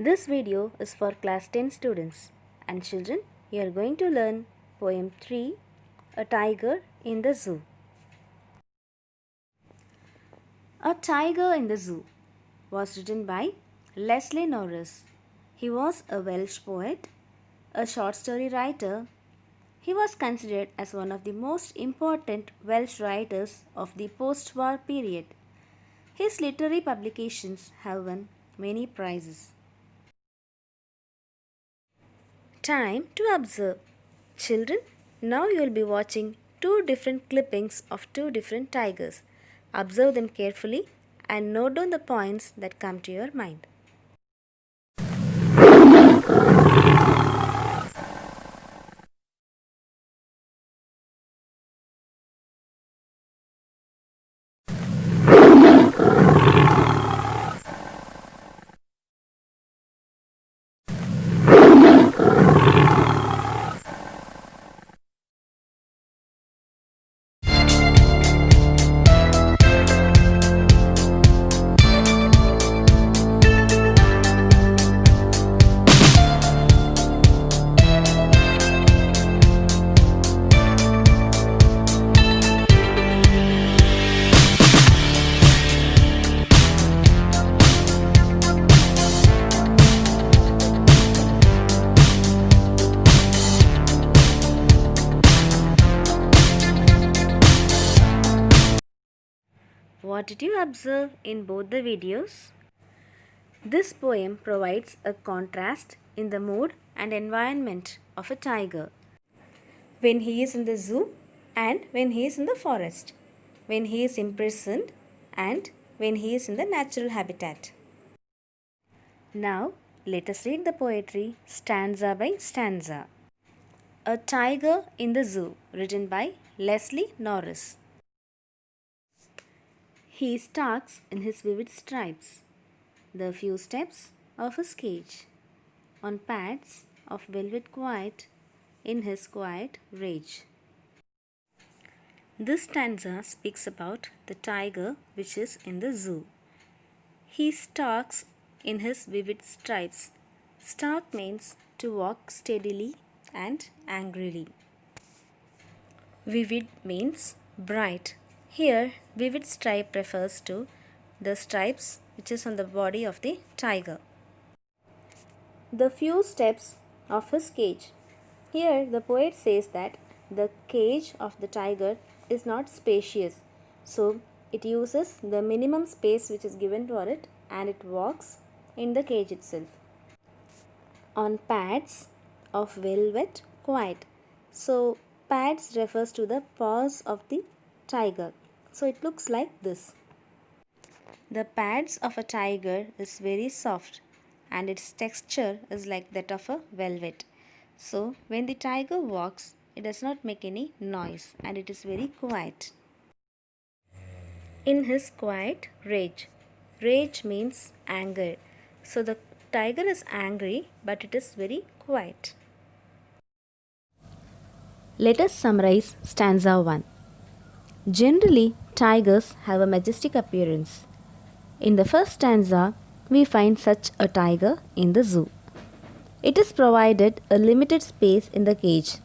This video is for class 10 students, and children, you are going to learn poem 3, A Tiger in the Zoo. A Tiger in the Zoo was written by Leslie Norris. He was a Welsh poet, a short story writer. He was considered as one of the most important Welsh writers of the post-war period. His literary publications have won many prizes. Time to observe. Children, now you will be watching two different clippings of two different tigers. Observe them carefully and note down the points that come to your mind. What did you observe in both the videos? This poem provides a contrast in the mood and environment of a tiger when he is in the zoo and when he is in the forest, when he is imprisoned and when he is in the natural habitat. Now, let us read the poetry stanza by stanza. A Tiger in the Zoo, written by Leslie Norris. He stalks in his vivid stripes, the few steps of his cage, on pads of velvet quiet, in his quiet rage. This stanza speaks about the tiger which is in the zoo. He stalks in his vivid stripes. Stalk means to walk steadily and angrily. Vivid means bright. Here, vivid stripe refers to the stripes which is on the body of the tiger. The few steps of his cage. Here, the poet says that the cage of the tiger is not spacious. So, it uses the minimum space which is given for it and it walks in the cage itself. On pads of velvet quiet. So, pads refers to the paws of the tiger. So, it looks like this. The pads of a tiger is very soft and its texture is like that of a velvet. So, when the tiger walks, it does not make any noise and it is very quiet. In his quiet rage. Rage means anger. So, the tiger is angry but it is very quiet. Let us summarize stanza 1. Generally, tigers have a majestic appearance. In the first stanza, we find such a tiger in the zoo. It is provided a limited space in the cage.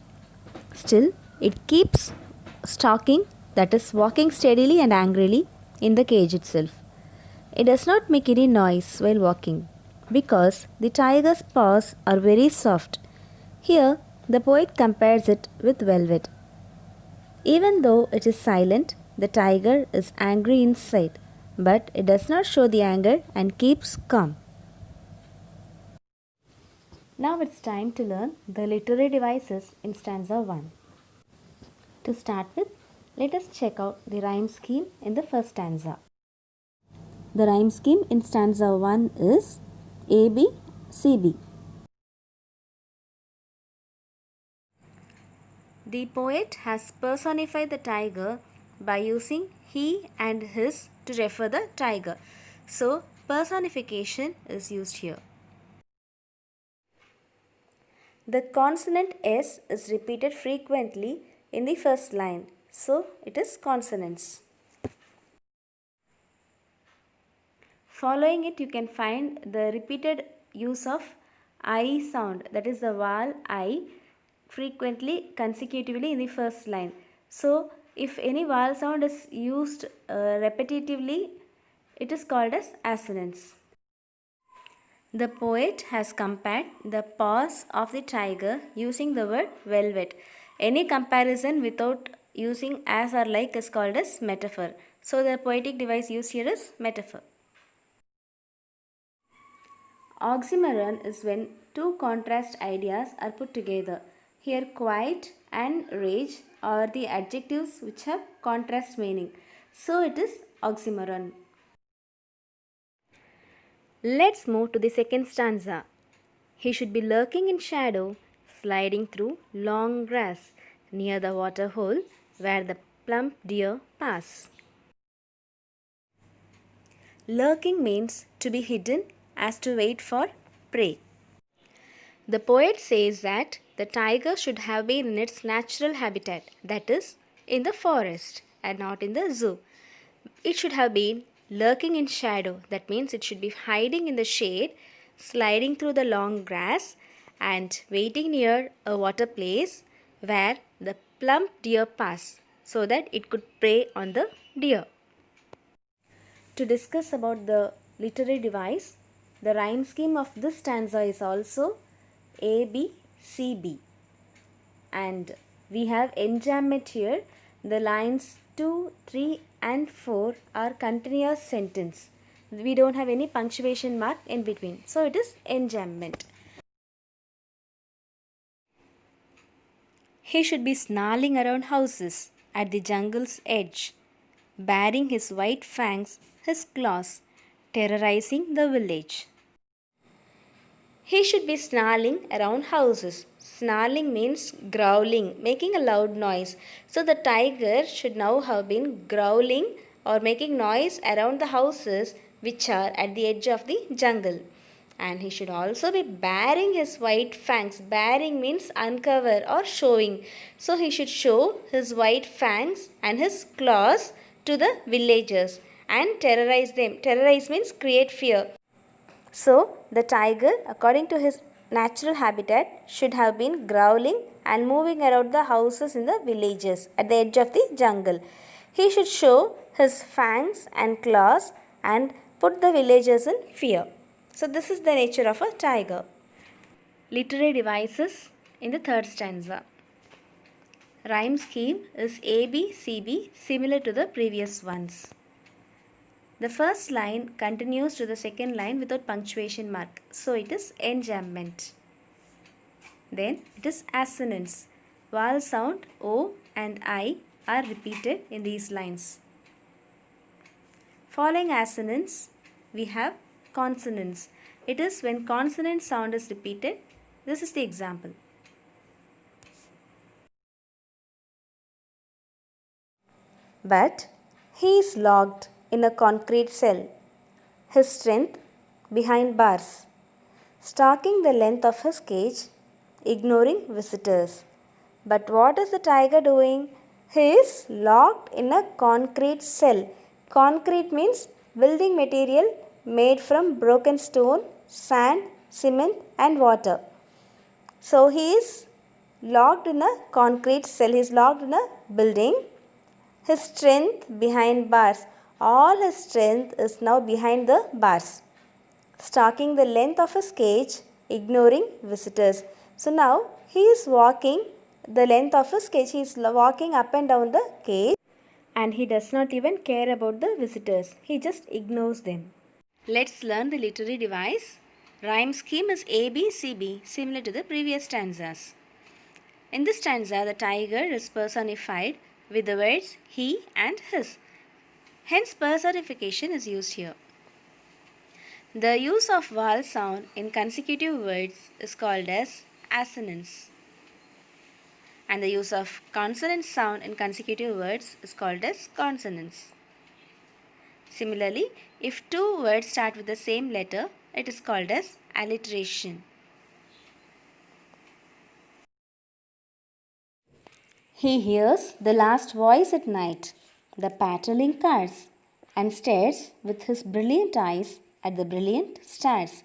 Still, it keeps stalking, that is, walking steadily and angrily in the cage itself. It does not make any noise while walking because the tiger's paws are very soft. Here, the poet compares it with velvet. Even though it is silent, the tiger is angry inside, but it does not show the anger and keeps calm. Now it's time to learn the literary devices in stanza 1. To start with, let us check out the rhyme scheme in the first stanza. The rhyme scheme in stanza 1 is AB, CB. The poet has personified the tiger by using he and his to refer the tiger. So, personification is used here. The consonant S is repeated frequently in the first line. So, it is consonants. Following it, you can find the repeated use of I sound, that is the vowel I, frequently consecutively in the first line. So if any vowel sound is used repetitively, it is called as assonance. The poet has compared the paws of the tiger using the word velvet. Any comparison without using as or like is called as metaphor. So the poetic device used here is metaphor. Oxymoron is when two contrast ideas are put together. Here quiet and rage are the adjectives which have contrast meaning. So it is oxymoron. Let's move to the second stanza. He should be lurking in shadow, sliding through long grass, near the water hole where the plump deer pass. Lurking means to be hidden as to wait for prey. The poet says that the tiger should have been in its natural habitat, that is, in the forest and not in the zoo. It should have been lurking in shadow, that means it should be hiding in the shade, sliding through the long grass, and waiting near a water place where the plump deer pass, so that it could prey on the deer. To discuss about the literary device, the rhyme scheme of this stanza is also A, B, C, B. And we have enjambment here. The lines 2, 3 and 4 are continuous sentence. We don't have any punctuation mark in between. So it is enjambment. He should be snarling around houses at the jungle's edge, baring his white fangs, his claws, terrorizing the village. He should be snarling around houses. Snarling means growling, making a loud noise. So the tiger should now have been growling or making noise around the houses which are at the edge of the jungle. And he should also be baring his white fangs. Baring means uncover or showing. So he should show his white fangs and his claws to the villagers and terrorize them. Terrorize means create fear. So, the tiger, according to his natural habitat, should have been growling and moving around the houses in the villages at the edge of the jungle. He should show his fangs and claws and put the villagers in fear. So, this is the nature of a tiger. Literary devices in the third stanza. Rhyme scheme is A, B, C, B, similar to the previous ones. The first line continues to the second line without punctuation mark. So it is enjambment. Then it is assonance. Vowel sound O and I are repeated in these lines. Following assonance, we have consonance. It is when consonant sound is repeated. This is the example. But he is locked in a concrete cell, his strength behind bars, stalking the length of his cage, ignoring visitors. But what is the tiger doing? He is locked in a concrete cell. Concrete means building material made from broken stone, sand, cement and water. So he is locked in a concrete cell. He is locked in a building. His strength behind bars. All his strength is now behind the bars, stalking the length of his cage, ignoring visitors. So now he is walking the length of his cage. He is walking up and down the cage and he does not even care about the visitors. He just ignores them. Let's learn the literary device. Rhyme scheme is A, B, C, B, similar to the previous stanzas. In this stanza, the tiger is personified with the words he and his. Hence, personification is used here. The use of vowel sound in consecutive words is called as assonance. And the use of consonant sound in consecutive words is called as consonance. Similarly, if two words start with the same letter, it is called as alliteration. He hears the last voice at night, the patrolling cars, and stares with his brilliant eyes at the brilliant stars.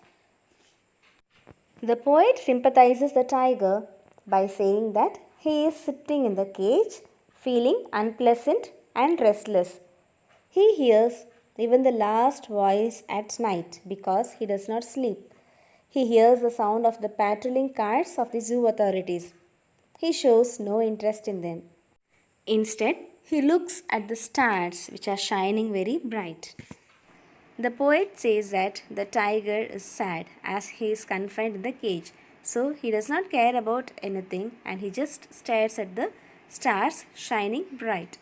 The poet sympathizes the tiger by saying that he is sitting in the cage, feeling unpleasant and restless. He hears even the last voice at night because he does not sleep. He hears the sound of the patrolling cars of the zoo authorities. He shows no interest in them. Instead, he looks at the stars which are shining very bright. The poet says that the tiger is sad as he is confined in the cage, so he does not care about anything and he just stares at the stars shining bright.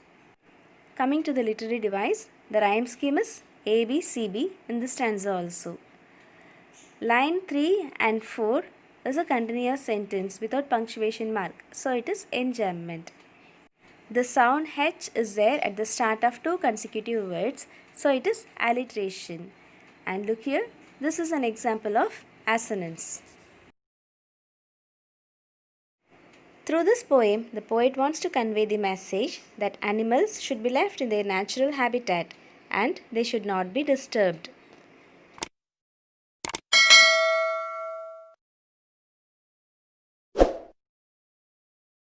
Coming to the literary device, the rhyme scheme is A, B, C, B in the stanza also. Line 3 and 4 is a continuous sentence without punctuation mark, so it is enjambment. The sound H is there at the start of two consecutive words, so it is alliteration. And look here, this is an example of assonance. Through this poem, the poet wants to convey the message that animals should be left in their natural habitat and they should not be disturbed.